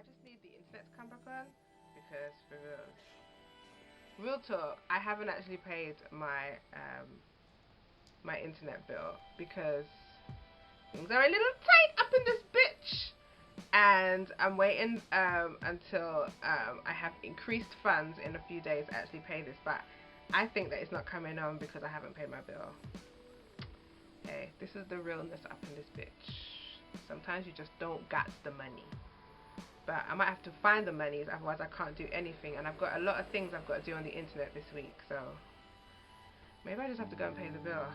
I just need the internet to come back on because for real talk, I haven't actually paid my internet bill because things are a little tight up in this bitch, and I'm waiting until I have increased funds in a few days to actually pay this. But I think that it's not coming on because I haven't paid my bill. Hey, this is the realness up in this bitch. Sometimes you just don't got the money. But I might have to find the monies, otherwise I can't do anything. And I've got a lot of things I've got to do on the internet this week, so maybe I just have to go and pay the bill.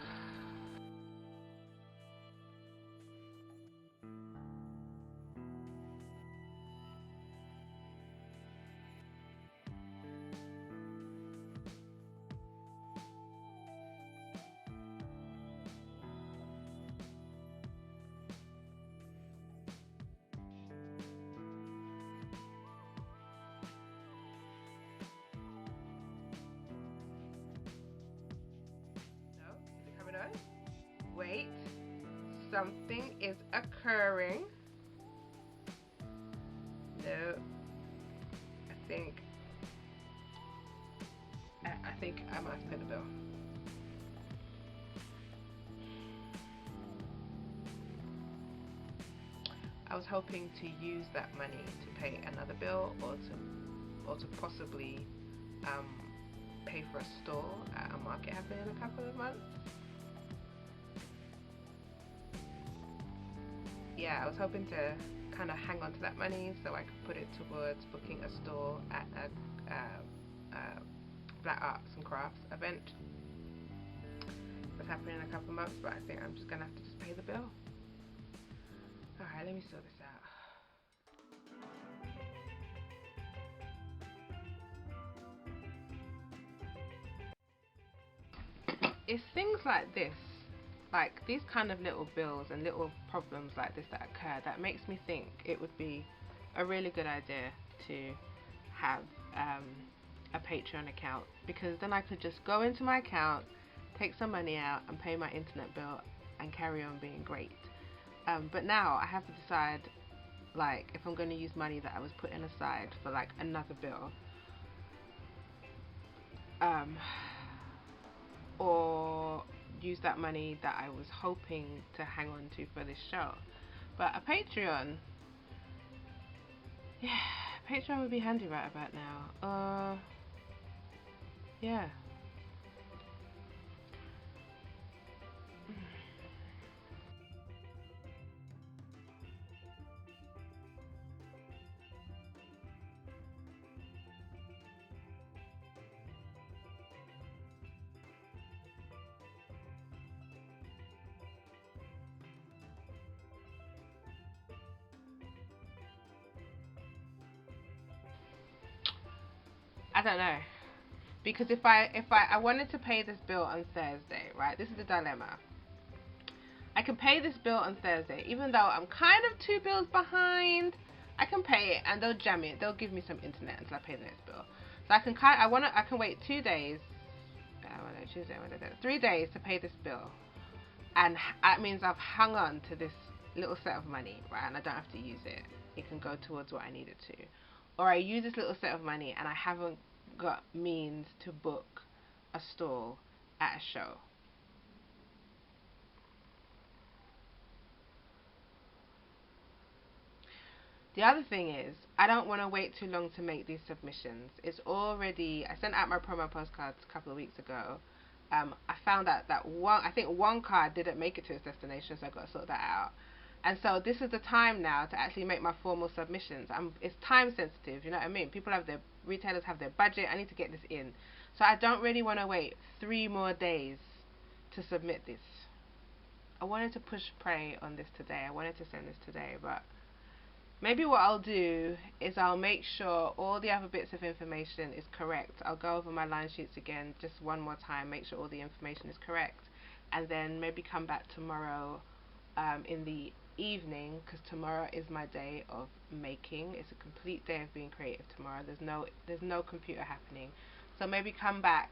No? Is it coming on? Wait. Something is occurring. No. I think I might have to pay the bill. I was hoping to use that money to pay another bill, or to possibly pay for a stall at a market happening in a couple of months. Yeah, I was hoping to kind of hang on to that money so I could put it towards booking a stall at a Black Arts and Crafts event that's happening in a couple of months, but I think I'm just gonna have to just pay the bill. Alright, let me sort this out. It's things like this, like these kind of little bills and little problems like this that occur, that makes me think it would be a really good idea to have a Patreon account, because then I could just go into my account, take some money out and pay my internet bill and carry on being great. But now I have to decide, like, if I'm going to use money that I was putting aside for like another bill, or use that money that I was hoping to hang on to for this show. But a Patreon, yeah, Patreon would be handy right about now. Yeah. I don't know, because if I wanted to pay this bill on Thursday, right? This is the dilemma. I can pay this bill on Thursday, even though I'm kind of 2 bills behind. I can pay it and they'll jam it. They'll give me some internet until I pay the next bill. So I can wait 2 days. Tuesday, Wednesday, 3 days to pay this bill, and that means I've hung on to this little set of money, right? And I don't have to use it. It can go towards what I need it to. Or I use this little set of money and I haven't got means to book a stall at a show. The other thing is, I don't want to wait too long to make these submissions. It's already, I sent out my promo postcards a couple of weeks ago. I found out that I think one card didn't make it to its destination, so I got to sort that out. And so this is the time now to actually make my formal submissions. It's time sensitive, you know what I mean? Retailers have their budget. I need to get this in. So I don't really want to wait 3 more days to submit this. I wanted to push play on this today. I wanted to send this today, but maybe what I'll do is I'll make sure all the other bits of information is correct. I'll go over my line sheets again just one more time, make sure all the information is correct, and then maybe come back tomorrow in the evening, because tomorrow is my day of making. It's a complete day of being creative tomorrow. There's no computer happening. So maybe come back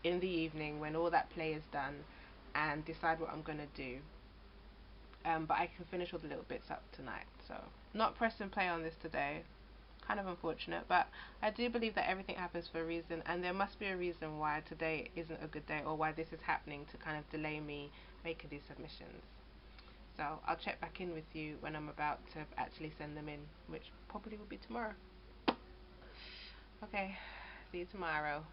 in the evening when all that play is done and decide what I'm going to do. But I can finish all the little bits up tonight. So not press and play on this today. Kind of unfortunate, but I do believe that everything happens for a reason, and there must be a reason why today isn't a good day, or why this is happening to kind of delay me making these submissions. So I'll check back in with you when I'm about to actually send them in, which probably will be tomorrow. Okay, see you tomorrow.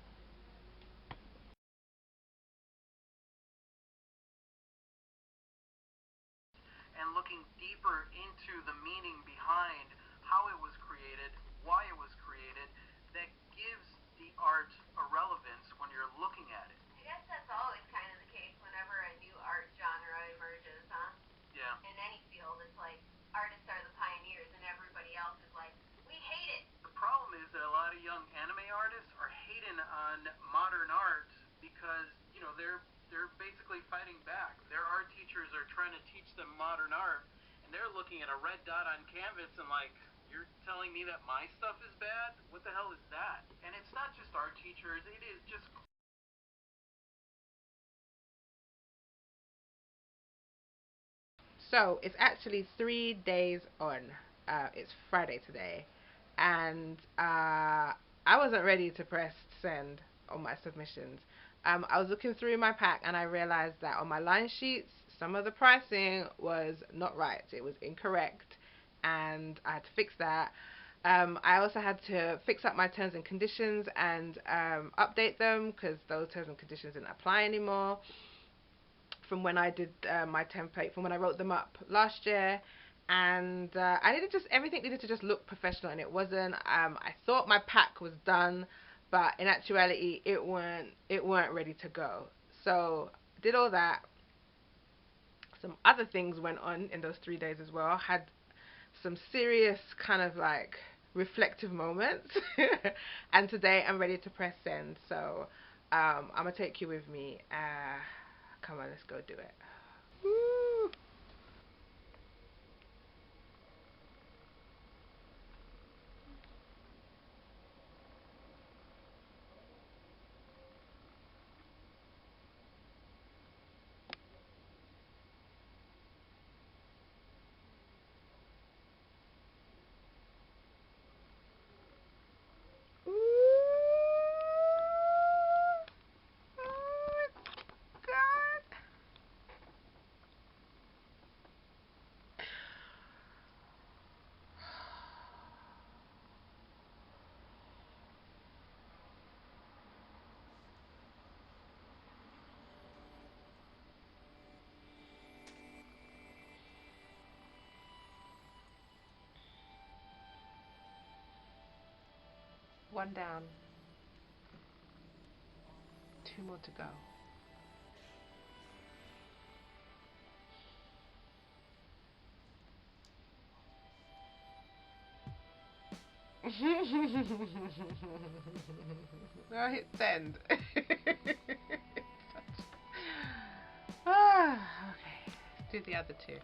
And looking deeper into the meaning behind how it was created, why it was created, that gives the art a relevance when you're looking at it. I guess that's always kind of the case whenever a new art genre emerges, huh? Yeah. In any field, it's like artists are the pioneers and everybody else is like, we hate it. The problem is that a lot of young anime artists are hating on modern art because, they're basically fighting back. Their art teachers are trying to teach them modern art, and they're looking at a red dot on canvas and like, you're telling me that my stuff is bad? What the hell is that? And it's not just art teachers, it is just. So it's actually 3 days on. It's Friday today, and I wasn't ready to press send on my submissions. I was looking through my pack and I realized that on my line sheets, some of the pricing was not right. It was incorrect, and I had to fix that. I also had to fix up my terms and conditions and update them because those terms and conditions didn't apply anymore from when I did my template, from when I wrote them up last year. And I needed just everything needed to just look professional, and it wasn't. I thought my pack was done, but in actuality, it weren't ready to go. So did all that. Some other things went on in those 3 days as well. Had some serious kind of like reflective moments, and today I'm ready to press send. So I'm gonna take you with me. Come on, let's go do it. Woo. Ooh. Oh, God. One down, two more to go. I hit send. Okay, let's do the other two.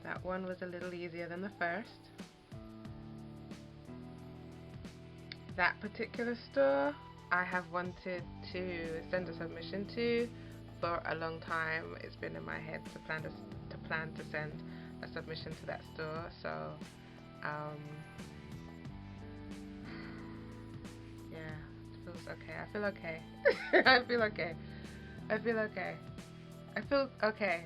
That one was a little easier than the first. That particular store I have wanted to send a submission to for a long time. It's been in my head to plan to send a submission to that store. So yeah, it feels okay. I feel okay. I feel okay. I feel okay. I feel okay.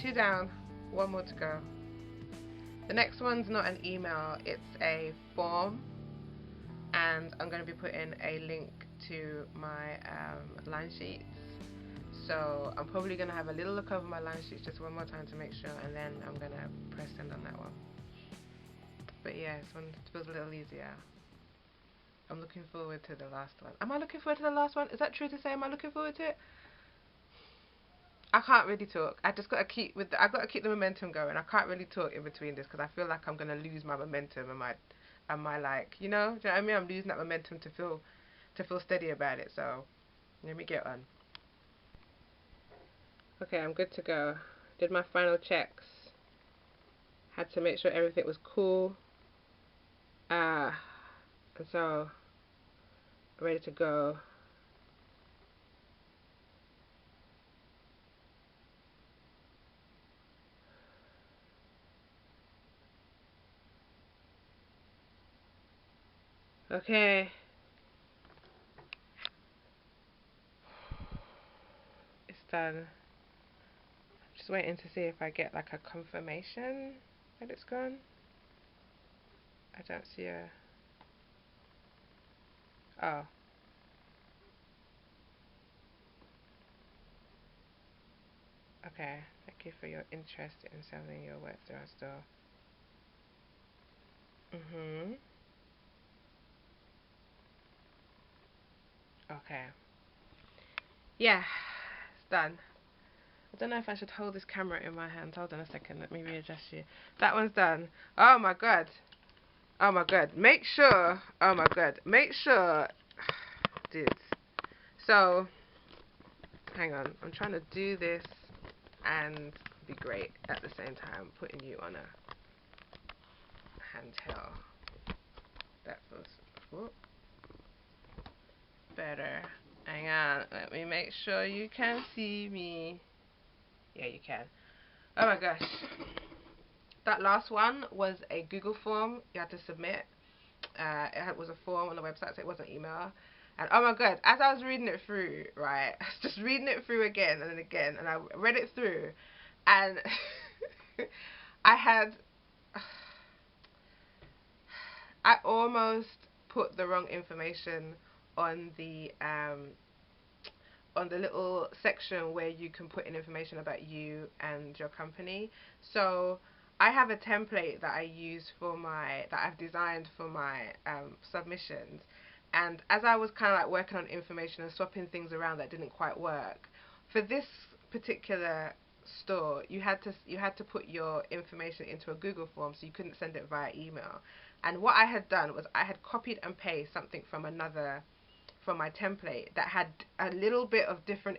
Two down, one more to go. The next one's not an email, it's a form, and I'm going to be putting a link to my line sheets. So I'm probably going to have a little look over my line sheets just one more time to make sure, and then I'm going to press send on that one. But yeah, this one feels a little easier. I'm looking forward to the last one. Am I looking forward to the last one? Is that true to say? Am I looking forward to it? I can't really talk. I just got to keep I got to keep the momentum going. I can't really talk in between this because I feel like I'm going to lose my momentum and my like, you know what I mean? I'm losing that momentum to feel steady about it. So let me get on. Okay, I'm good to go. Did my final checks. Had to make sure everything was cool. And so ready to go. Okay. It's done. Just waiting to see if I get like a confirmation that it's gone. I don't see a... Oh. Okay. Thank you for your interest in selling your work through our store. Okay. Yeah. It's done. I don't know if I should hold this camera in my hand. Hold on a second. Let me readjust you. That one's done. Oh my god. Oh my god. Make sure. Oh my god. Make sure. Dude. So, hang on. I'm trying to do this and be great at the same time. Putting you on a handheld. That feels whoop, better. Hang on. Let me make sure you can see me. Yeah, you can. Oh my gosh. That last one was a Google form you had to submit. It was a form on the website, so it wasn't email. And oh my god, as I was reading it through, right, I was just reading it through again and again, and I read it through, and I almost put the wrong information on the little section where you can put in information about you and your company. So I have a template that I use that I've designed for my submissions, and as I was kind of like working on information and swapping things around that didn't quite work, for this particular store you had to put your information into a Google form, so you couldn't send it via email. And what I had done was I had copied and pasted something from my template that had a little bit of different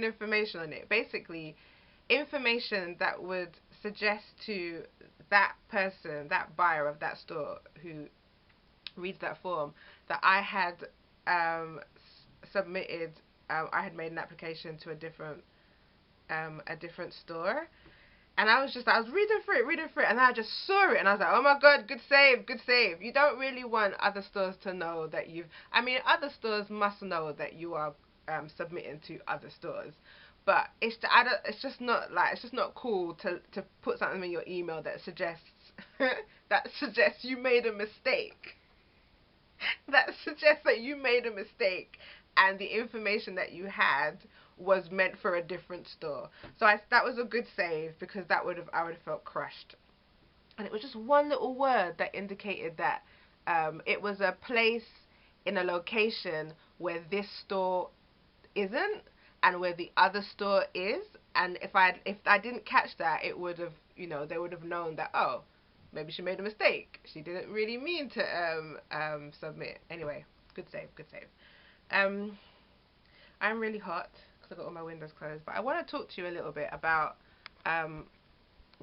information on it. Basically, information that would suggest to that person, that buyer of that store who reads that form, that I had submitted. I had made an application to a different store. And I was reading through it, and I just saw it, and I was like, oh my god, good save, good save. You don't really want other stores to know that other stores must know that you are submitting to other stores, but it's just not cool to put something in your email that suggests you made a mistake. That suggests that you made a mistake, and the information that you had was meant for a different store. So that was a good save, because I would have felt crushed. And it was just one little word that indicated that it was a place in a location where this store isn't and where the other store is. And if I didn't catch that, it would have, they would have known that, oh, maybe she made a mistake. She didn't really mean to submit. Anyway, good save, good save. I'm really hot because I've got all my windows closed, but I want to talk to you a little bit about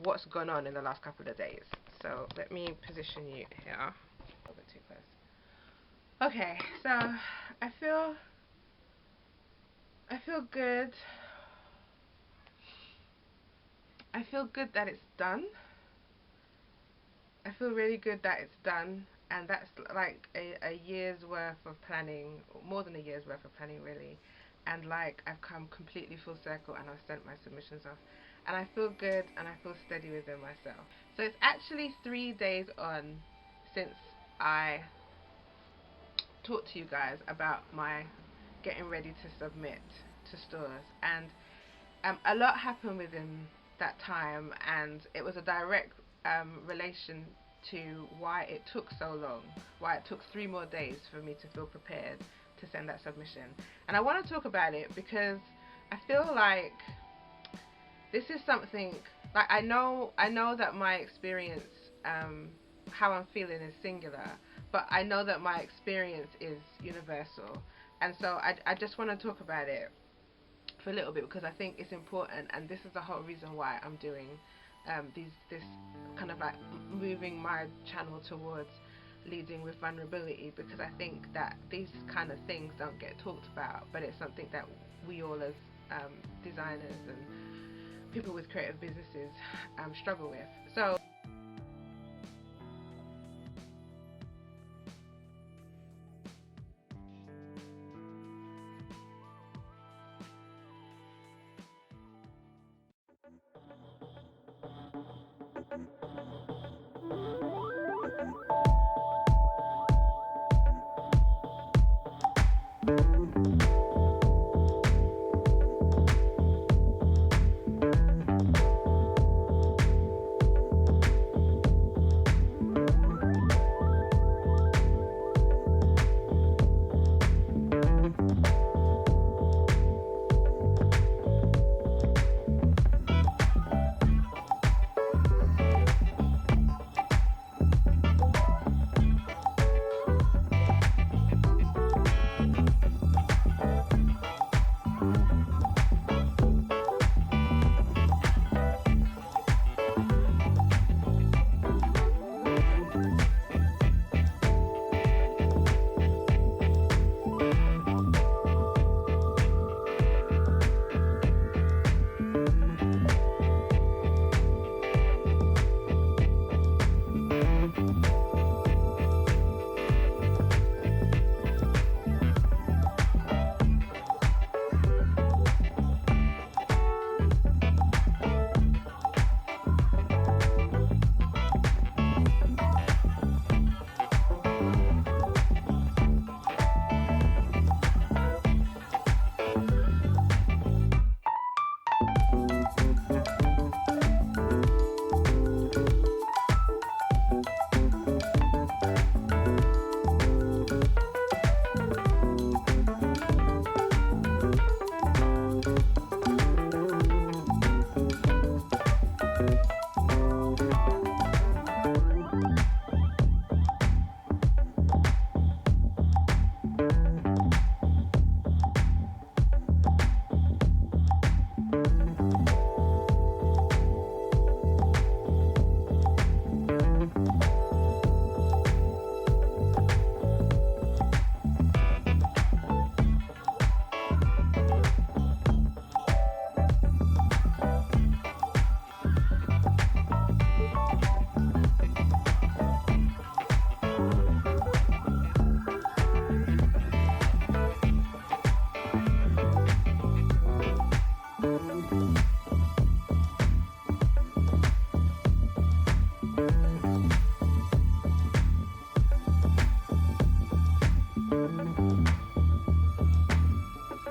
what's gone on in the last couple of days. So let me position you here. A little bit too close. Okay, so I feel good. I feel good that it's done. I feel really good that it's done, and that's like a year's worth of planning, more than a year's worth of planning really, and like I've come completely full circle and I've sent my submissions off, and I feel good and I feel steady within myself. So it's actually 3 days on since I talk to you guys about my getting ready to submit to stores, and a lot happened within that time, and it was a direct relation to why it took so long, why it took 3 more days for me to feel prepared to send that submission. And I want to talk about it because I feel like this is something, like, I know that my experience, how I'm feeling is singular, but I know that my experience is universal. And so I just want to talk about it for a little bit because I think it's important, and this is the whole reason why I'm doing this kind of like moving my channel towards leading with vulnerability, because I think that these kind of things don't get talked about, but it's something that we all as designers and people with creative businesses struggle with. So